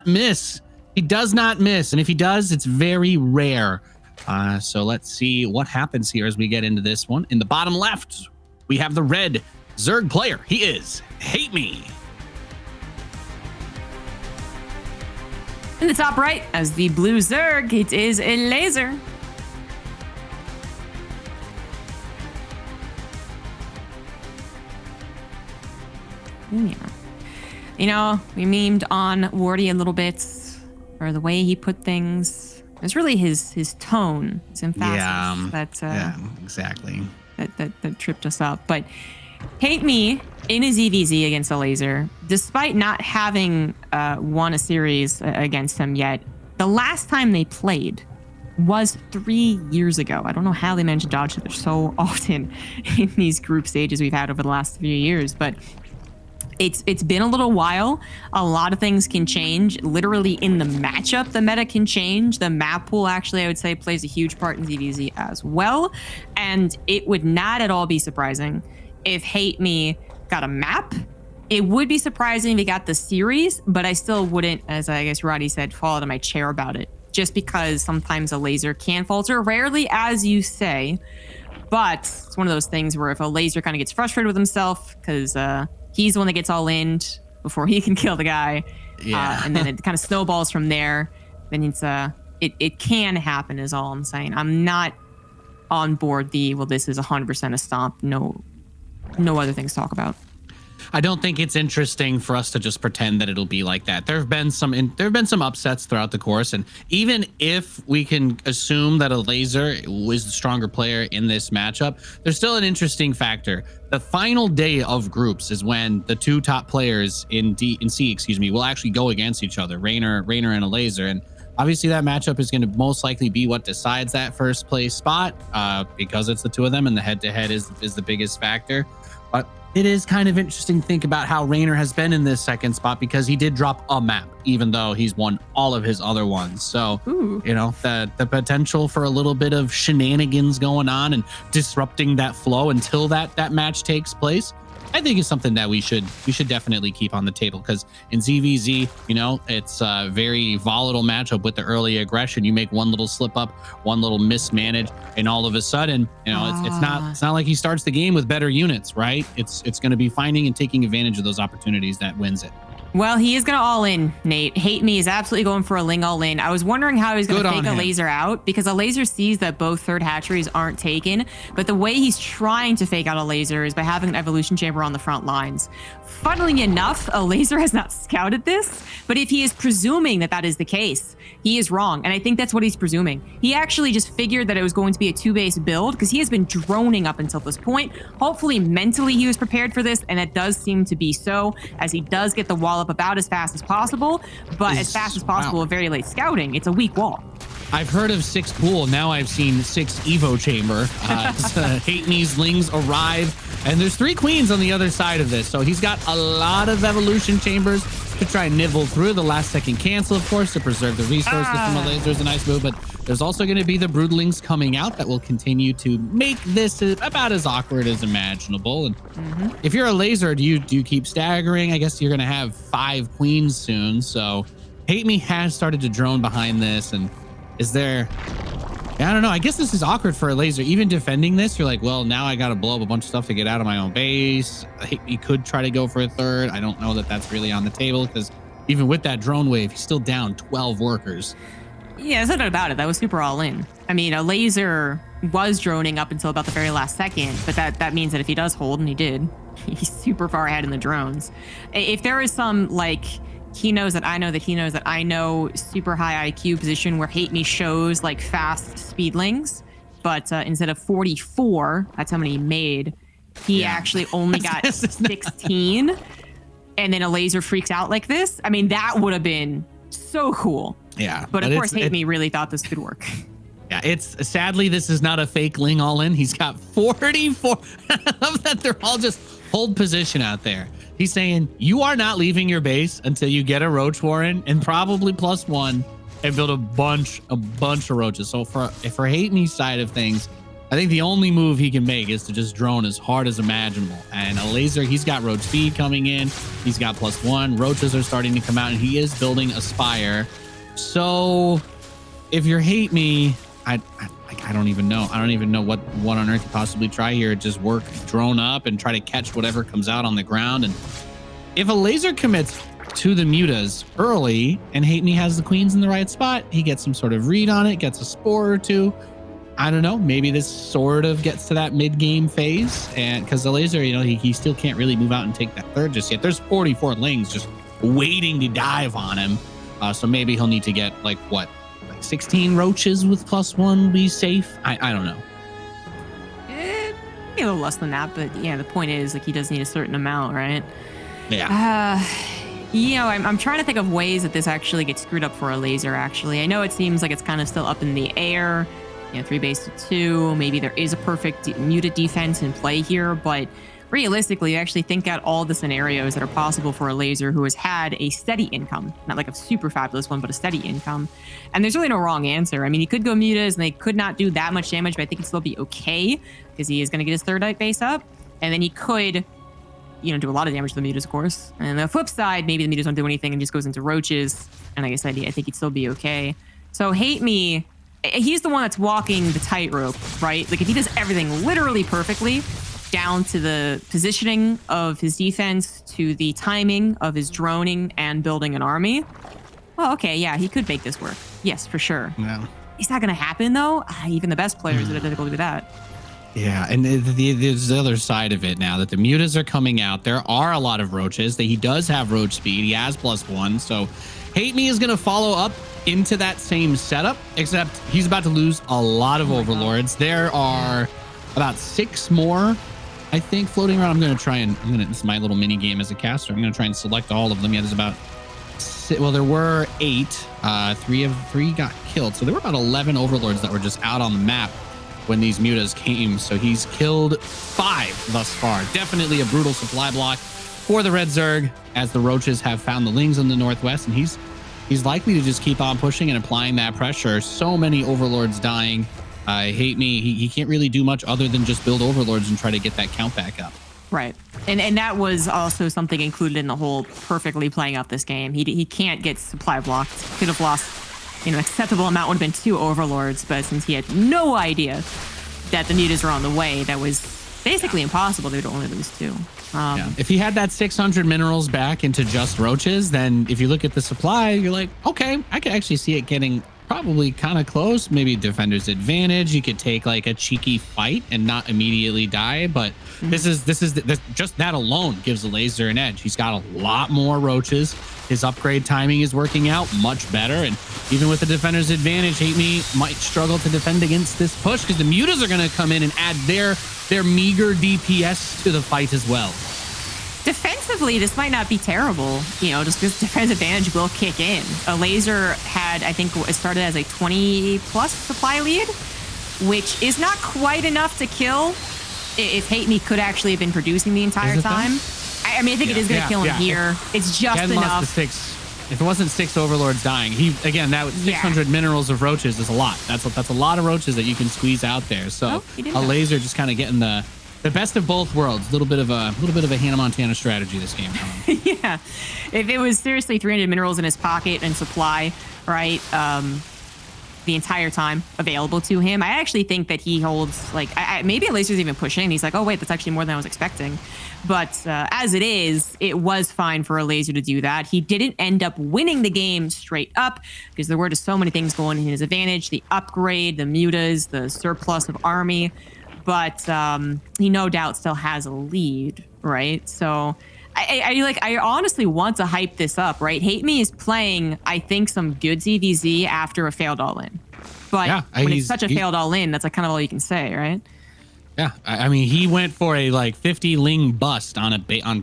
miss. He does not miss. And if he does, it's very rare. So let's see what happens here as we get into this one. In the bottom left, we have the red Zerg player. He is HateMe. In the top right, as the blue Zerg, it is Elazer. Yeah. You know, we memed on Wardy a little bit for the way he put things. It's really his tone, his emphasis exactly. That tripped us up. But HateMe in his EVZ against Elazer, despite not having won a series against him yet, the last time they played was 3 years ago. I don't know how they managed to dodge each other so often in these group stages we've had over the last few years, but it's been a little while. A lot of things can change. Literally in the matchup, the meta can change. The map pool actually, I would say, plays a huge part in ZVZ as well. And it would not at all be surprising if HateMe got a map. It would be surprising if he got the series, but I still wouldn't, as I guess Roddy said, fall out of my chair about it. Just because sometimes Elazer can falter. Rarely, as you say. But it's one of those things where if Elazer kind of gets frustrated with himself, because he's the one that gets all in before he can kill the guy. Yeah. And then it kind of snowballs from there. Then it can happen is all I'm saying. I'm not on board this is 100% a stomp. No other things to talk about. I don't think it's interesting for us to just pretend that it'll be like that. There have been some upsets throughout the course, and even if we can assume that Elazer was the stronger player in this matchup, there's still an interesting factor. The final day of groups is when the two top players in C, will actually go against each other, Raynor and Elazer, and obviously that matchup is going to most likely be what decides that first place spot, because it's the two of them, and the head-to-head is the biggest factor. But it is kind of interesting to think about how Raynor has been in this second spot, because he did drop a map, even though he's won all of his other ones. So, you know, the potential for a little bit of shenanigans going on and disrupting that flow until that match takes place, I think is something that we should definitely keep on the table, because in ZVZ, you know, it's a very volatile matchup with the early aggression. You make one little slip up, one little mismanage, and all of a sudden, you know, it's not like he starts the game with better units, right? It's going to be finding and taking advantage of those opportunities that wins it. Well, he is going to all in, Nate. HateMe is absolutely going for a Ling all in. I was wondering how he's going to fake Elazer out, because Elazer sees that both third hatcheries aren't taken, but the way he's trying to fake out Elazer is by having an evolution chamber on the front lines. Funnily enough, Elazer has not scouted this, but if he is presuming that is the case, he is wrong. And I think that's what he's presuming. He actually just figured that it was going to be a 2-base build, because he has been droning up until this point. Hopefully mentally he was prepared for this, and that does seem to be so, as he does get the wall up about as fast as possible, but as fast as possible with very late scouting. It's a weak wall. I've heard of 6 pool. Now I've seen 6 Evo chamber. HateMe's Lings arrive, and there's 3 queens on the other side of this. So he's got a lot of evolution chambers to try and nibble through. The last second cancel, of course, to preserve the resources from Elazer is a nice move, but there's also going to be the broodlings coming out that will continue to make this about as awkward as imaginable. And if you're Elazer, do you keep staggering? I guess you're going to have 5 queens soon. So HateMe has started to drone behind this, and is there, I don't know. I guess this is awkward for Elazer. Even defending this, you're like, well, now I got to blow up a bunch of stuff to get out of my own base. He could try to go for a third. I don't know that that's really on the table, because even with that drone wave, he's still down 12 workers. Yeah, there's no doubt about it. That was super all in. I mean, Elazer was droning up until about the very last second, but that means that if he does hold, and he did, he's super far ahead in the drones. If there is some, like, he knows that I know that he knows that I know super high IQ position where HateMe shows like fast speedlings, but instead of 44, that's how many he made, he actually only got 16, and then Elazer freaks out like this. I mean, that would have been so cool. Yeah. But of course, HateMe really thought this could work. Yeah, it's sadly, this is not a fake Ling all in. He's got 44. I love that they're all just hold position out there. He's saying, you are not leaving your base until you get a Roach Warren and probably +1 and build a bunch of roaches. So for HateMe's side of things, I think the only move he can make is to just drone as hard as imaginable. And Elazer, he's got roach speed coming in. He's got +1. Roaches are starting to come out, and he is building a spire. So if you're HateMe, I don't even know. I don't even know what on earth you possibly try here. Just work drone up and try to catch whatever comes out on the ground. And if Elazer commits to the mutas early and HateMe has the queens in the right spot, he gets some sort of read on it, gets a spore or two. I don't know. Maybe this sort of gets to that mid-game phase, and because Elazer, you know, he still can't really move out and take that third just yet. There's 44 lings just waiting to dive on him, so maybe he'll need to get like 16 roaches with +1 be safe. I don't know. Maybe a little less than that, but yeah, the point is like he does need a certain amount, right? Yeah. You know, I'm trying to think of ways that this actually gets screwed up for Elazer. Actually, I know it seems like it's kind of still up in the air. You know, 3 base to 2. Maybe there is a perfect muted defense in play here, but realistically, I actually think out all the scenarios that are possible for Elazer, who has had a steady income, not like a super fabulous one, but a steady income. And there's really no wrong answer. I mean, he could go mutas and they could not do that much damage, but I think he'd still be okay because he is going to get his third base up. And then he could, you know, do a lot of damage to the mutas, of course. And the flip side, maybe the mutas don't do anything and just goes into roaches. And like I said, I think he'd still be okay. So HateMe, he's the one that's walking the tightrope, right? Like if he does everything literally perfectly, down to the positioning of his defense, to the timing of his droning and building an army. Well, okay, yeah, he could make this work. Yes, for sure. Yeah. It's not going to happen though. Even the best players are difficult to do that. Yeah, and there's the other side of it now that the mutas are coming out. There are a lot of roaches. That he does have roach speed. He has +1, so HateMe is going to follow up into that same setup, except he's about to lose a lot of overlords. There are about 6 more, I think, floating around. This is my little mini game as a caster. I'm going to try and select all of them. Yeah, there's about, well, there were 8. 3 got killed. So there were about 11 overlords that were just out on the map when these mutas came. So he's killed 5 thus far. Definitely a brutal supply block for the red Zerg, as the roaches have found the lings in the northwest, and he's likely to just keep on pushing and applying that pressure. So many overlords dying. HateMe, he can't really do much other than just build overlords and try to get that count back up. Right. And that was also something included in the whole perfectly playing out this game. He can't get supply blocked. Could have lost, you know, acceptable amount would have been 2 overlords, but since he had no idea that the mutas were on the way, that was basically impossible. They would only lose 2. Yeah. If he had that 600 minerals back into just roaches, then if you look at the supply, you're like, okay, I could actually see it getting probably kind of close. Maybe defender's advantage. You could take like a cheeky fight and not immediately die. But this is just that alone gives Elazer an edge. He's got a lot more roaches. His upgrade timing is working out much better. And even with the defender's advantage, HateMe might struggle to defend against this push because the mutas are going to come in and add their meager DPS to the fight as well. Defensively, this might not be terrible, you know, just because defense advantage will kick in. Elazer had, I think, it started as a 20+ supply lead, which is not quite enough to kill if HateMe could actually have been producing the entire time. I mean, I think it is going to kill him here. It's just enough. Lost to 6. If it wasn't 6 overlords dying, that was 600 minerals of roaches is a lot. That's a lot of roaches that you can squeeze out there. So Elazer just kind of getting the best of both worlds. A little bit of a Hannah Montana strategy this game. Yeah, if it was seriously 300 minerals in his pocket and supply, right, the entire time available to him, I actually think that he holds like maybe Elazer's even pushing. And he's like, oh wait, that's actually more than I was expecting. But as it is, it was fine for Elazer to do that. He didn't end up winning the game straight up because there were just so many things going in his advantage: the upgrade, the mutas, the surplus of army. But he no doubt still has a lead, right? So I honestly want to hype this up, right? HateMe is playing, I think, some good ZVZ after a failed all-in. But when it's such a failed all-in, that's like kind of all you can say, right? Yeah, I mean, he went for a like 50 ling bust on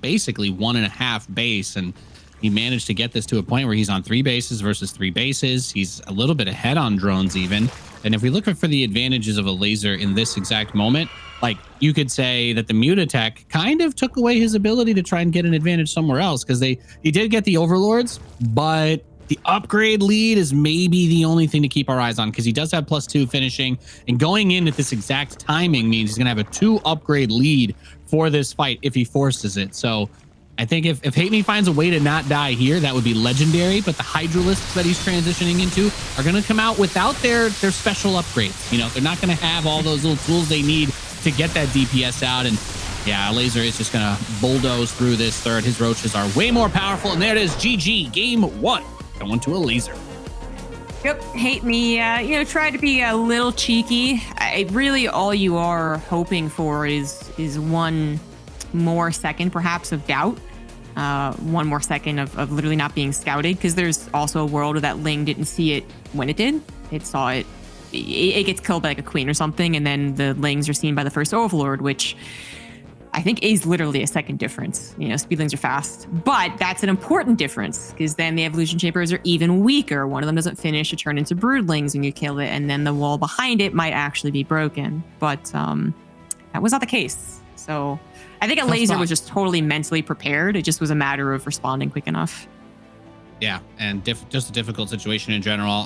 basically 1.5 base, and he managed to get this to a point where he's on 3 bases versus 3 bases. He's a little bit ahead on drones even. And if we look for the advantages of Elazer in this exact moment, like you could say that the Mutatech kind of took away his ability to try and get an advantage somewhere else, because he did get the overlords, but The upgrade lead is maybe the only thing to keep our eyes on, because he does have +2 finishing, and going in at this exact timing means he's going to have a 2 upgrade lead for this fight if he forces it. So I think if HateMe finds a way to not die here, that would be legendary. But the Hydralisks that he's transitioning into are going to come out without their special upgrades. You know, they're not going to have all those little tools they need to get that DPS out. And yeah, Elazer is just going to bulldoze through this third. His roaches are way more powerful. And there it is, GG, game 1. Going to Elazer. Yep, HateMe, you know, try to be a little cheeky. Really all you are hoping for is one more second perhaps of doubt. One more second of literally not being scouted, because there's also a world where that Ling didn't see it when it did. It saw it. It gets killed by like a queen or something, and then the Lings are seen by the first Overlord, which I think is literally a second difference. You know, speedlings are fast, but that's an important difference, because then the evolution chambers are even weaker. One of them doesn't finish to turn into broodlings when you kill it, and then the wall behind it might actually be broken. But that was not the case. So I think Elazer was just totally mentally prepared. It just was a matter of responding quick enough. Yeah, and just a difficult situation in general.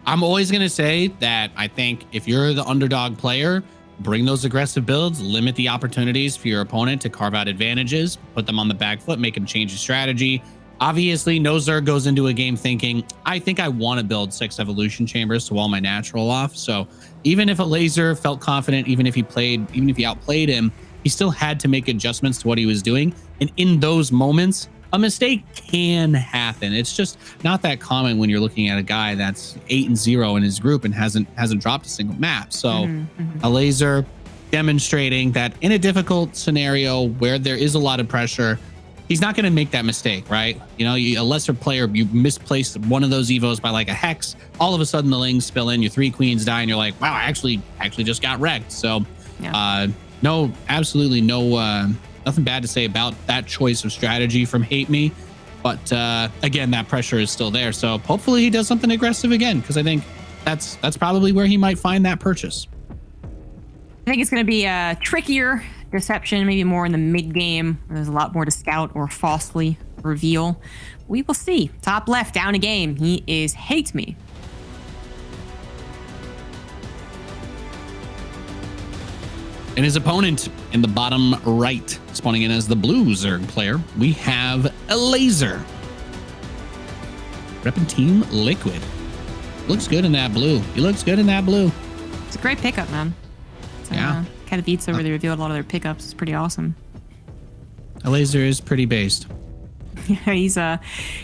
I'm always going to say that I think if you're the underdog player, bring those aggressive builds, limit the opportunities for your opponent to carve out advantages, put them on the back foot, make them change his strategy. Obviously, no Zerg goes into a game thinking, I think I want to build 6 evolution chambers to wall my natural off. So even if Elazer felt confident, even if he outplayed him, he still had to make adjustments to what he was doing. And in those moments, a mistake can happen. It's just not that common when you're looking at a guy that's 8-0 in his group and hasn't dropped a single map. So Elazer demonstrating that in a difficult scenario where there is a lot of pressure, he's not going to make that mistake, right? You know, a lesser player, you misplaced one of those evos by like a hex, all of a sudden the Lings spill in, your 3 queens die, and you're like, wow, I actually just got wrecked. So no, absolutely no nothing bad to say about that choice of strategy from HateMe. But again, that pressure is still there. So hopefully he does something aggressive again, because I think that's probably where he might find that purchase. I think it's going to be a trickier deception, maybe more in the mid game. There's a lot more to scout or falsely reveal. We will see. Top left, down a game. He is HateMe. And his opponent in the bottom right, spawning in as the blue Zerg player, we have Elazer. Repping Team Liquid. Looks good in that blue. He looks good in that blue. It's a great pickup, man. So, yeah. Kind of beats over they revealed a lot of their pickups. It's pretty awesome. Elazer is pretty based. Yeah,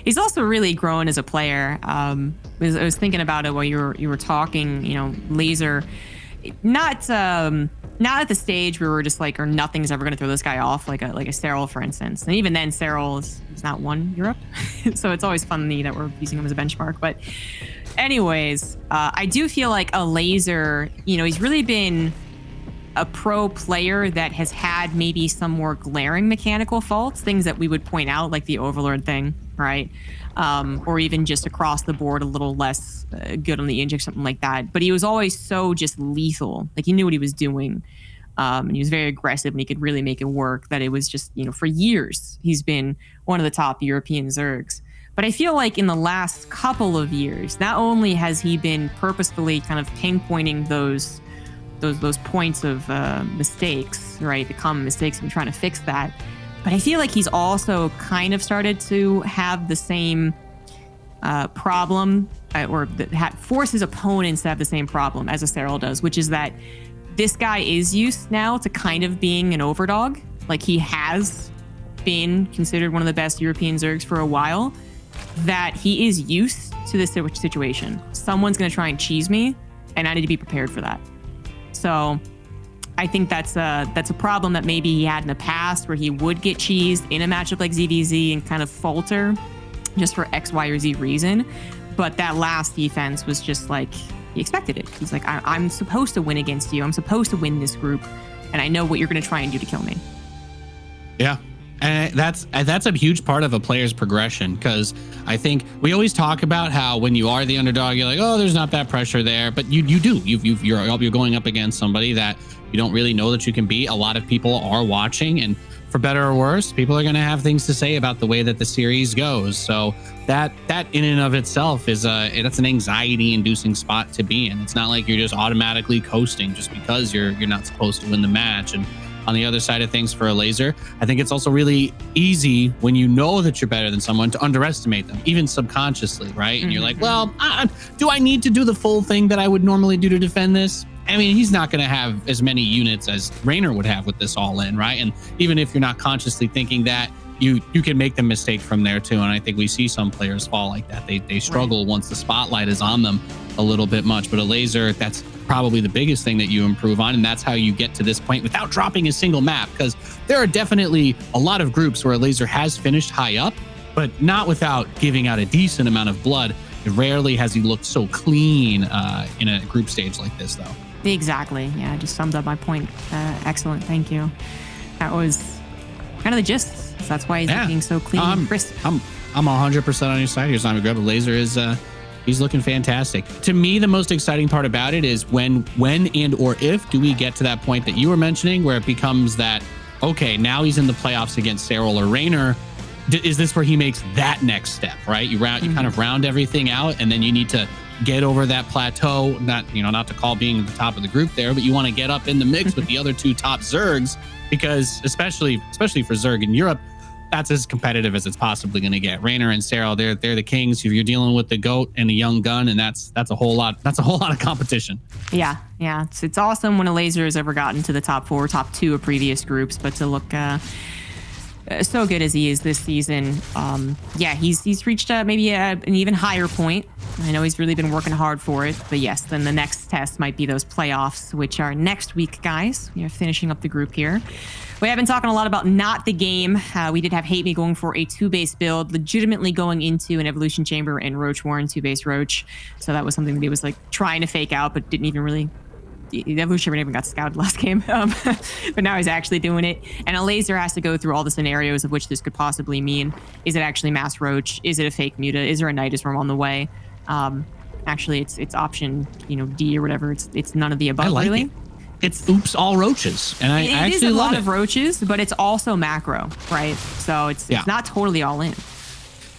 he's also really grown as a player. I was thinking about it while you were talking. You know, Elazer, not at the stage where we're just like, or nothing's ever going to throw this guy off, like a Cyril, for instance. And even then, Cyril is not won Europe, so it's always funny that we're using him as a benchmark. But anyways, I do feel like Elazer, you know, he's really been a pro player that has had maybe some more glaring mechanical faults, things that we would point out, like the Overlord thing, right? Or even just across the board a little less good on the inject, something like that. But he was always so just lethal. Like, he knew what he was doing. And he was very aggressive, and he could really make it work. That it was just, you know, for years, he's been one of the top European Zergs. But I feel like in the last couple of years, not only has he been purposefully kind of pinpointing those points of mistakes, right? The common mistakes, and trying to fix that. But I feel like he's also kind of started to have the same problem, or force his opponents to have the same problem as a Cyril does, which is that this guy is used now to kind of being an overdog. Like, he has been considered one of the best European Zergs for a while, that he is used to this situation. Someone's going to try and cheese me, and I need to be prepared for that. So I think that's a problem that maybe he had in the past, where he would get cheesed in a matchup like ZVZ and kind of falter just for X, Y, or Z reason. But that last defense was just like, he expected it. He's like, I'm supposed to win against you. I'm supposed to win this group, and I know what you're going to try and do to kill me. Yeah. And that's a huge part of a player's progression, because I think we always talk about how when you are the underdog, you're like, oh, there's not that pressure there, but you do. You're going up against somebody that you don't really know that you can beat. A lot of people are watching, and for better or worse, people are going to have things to say about the way that the series goes. So that in and of itself is that's an anxiety-inducing spot to be in. It's not like you're just automatically coasting just because you're not supposed to win the match. And on the other side of things for Elazer, I think it's also really easy when you know that you're better than someone to underestimate them, even subconsciously, right? And you're like, well, do I need to do the full thing that I would normally do to defend this? I mean, he's not going to have as many units as Raynor would have with this all in, right? And even if you're not consciously thinking that, you can make the mistake from there too. And I think we see some players fall like that. They struggle once the spotlight is on them a little bit much. But Elazer, that's probably the biggest thing that you improve on. And that's how you get to this point without dropping a single map, because there are definitely a lot of groups where Elazer has finished high up, but not without giving out a decent amount of blood. Rarely has he looked so clean in a group stage like this, though. Exactly. Yeah, just summed up my point. Excellent. Thank you. That was kind of the gist. So that's why he's looking so clean and crisp. I'm 100% on your side here, Simon Grub. Elazer is he's looking fantastic. To me, the most exciting part about it is when and or if do we get to that point that you were mentioning where it becomes that, okay, now he's in the playoffs against Serral or Raynor. Is this where he makes that next step, right? You kind of round everything out, and then you need to get over that plateau. Not to call being at the top of the group there, but you want to get up in the mix with the other two top Zergs, because especially for Zerg in Europe, that's as competitive as it's possibly going to get. Raynor and Serral, they're the kings. You're dealing with the GOAT and a young gun, and that's a whole lot of competition. Yeah. It's awesome when Elazer has ever gotten to the top 4, top 2 of previous groups, but to look so good as he is this season, he's reached maybe an even higher point. I know he's really been working hard for it, but yes, then the next test might be those playoffs, which are next week, guys. We are finishing up the group here. We have been talking a lot about not the game. We did have HateMe going for a 2-base build, legitimately going into an Evolution Chamber and Roach Warren 2-base Roach. So that was something that he was like trying to fake out, but didn't even really. The Evolution Chamber even got scouted last game, but now he's actually doing it. And Elazer has to go through all the scenarios of which this could possibly mean. Is it actually Mass Roach? Is it a fake Muta? Is there a Nidus Worm on the way? Actually, it's option D or whatever. It's none of the above. I like really. It. It's oops all roaches, and I actually love it. It is a lot of roaches, but it's also macro, right? So it's not totally all in.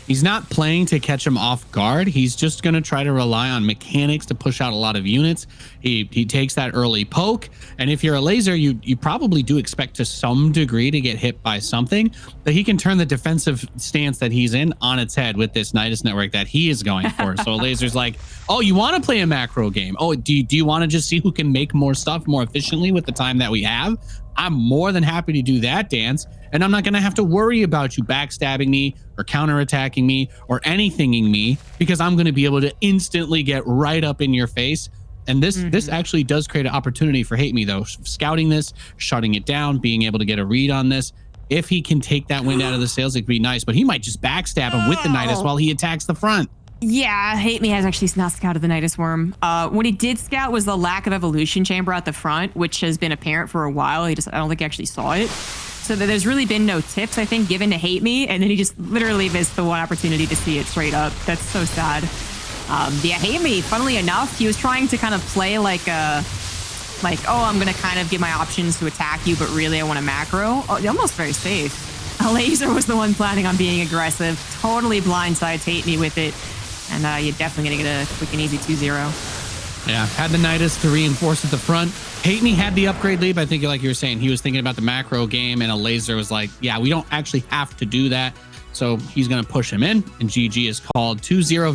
He's not playing to catch him off guard. He's just going to try to rely on mechanics to push out a lot of units. He takes that early poke, and if you're Elazer, you probably do expect to some degree to get hit by something, but he can turn the defensive stance that he's in on its head with this Nidus network that he is going for. So Elazer's like, oh, you want to play a macro game? Oh, do you want to just see who can make more stuff more efficiently with the time that we have? I'm more than happy to do that dance, and I'm not going to have to worry about you backstabbing me or counterattacking me or anythinging me, because I'm going to be able to instantly get right up in your face. And this actually does create an opportunity for HateMe, though. Scouting this, shutting it down, being able to get a read on this. If he can take that wind out of the sails, it could be nice, but he might just backstab him with the Nidus while he attacks the front. Yeah, HateMe has actually not scouted the Nidus Worm. What he did scout was the lack of Evolution Chamber at the front, which has been apparent for a while. I don't think he actually saw it. So there's really been no tips, I think, given to HateMe, and then he just literally missed the one opportunity to see it straight up. That's so sad. HateMe, funnily enough, he was trying to kind of play like, I'm going to kind of give my options to attack you, but really I want a macro. Oh, almost very safe. Elazer was the one planning on being aggressive, totally blindsides HateMe with it. And you're definitely going to get a quick and easy 2-0. Yeah, had the Nidus to reinforce at the front. HateMe had the upgrade lead, but I think like you were saying, he was thinking about the macro game, and Elazer was like, yeah, we don't actually have to do that. So he's going to push him in, and GG is called 2-0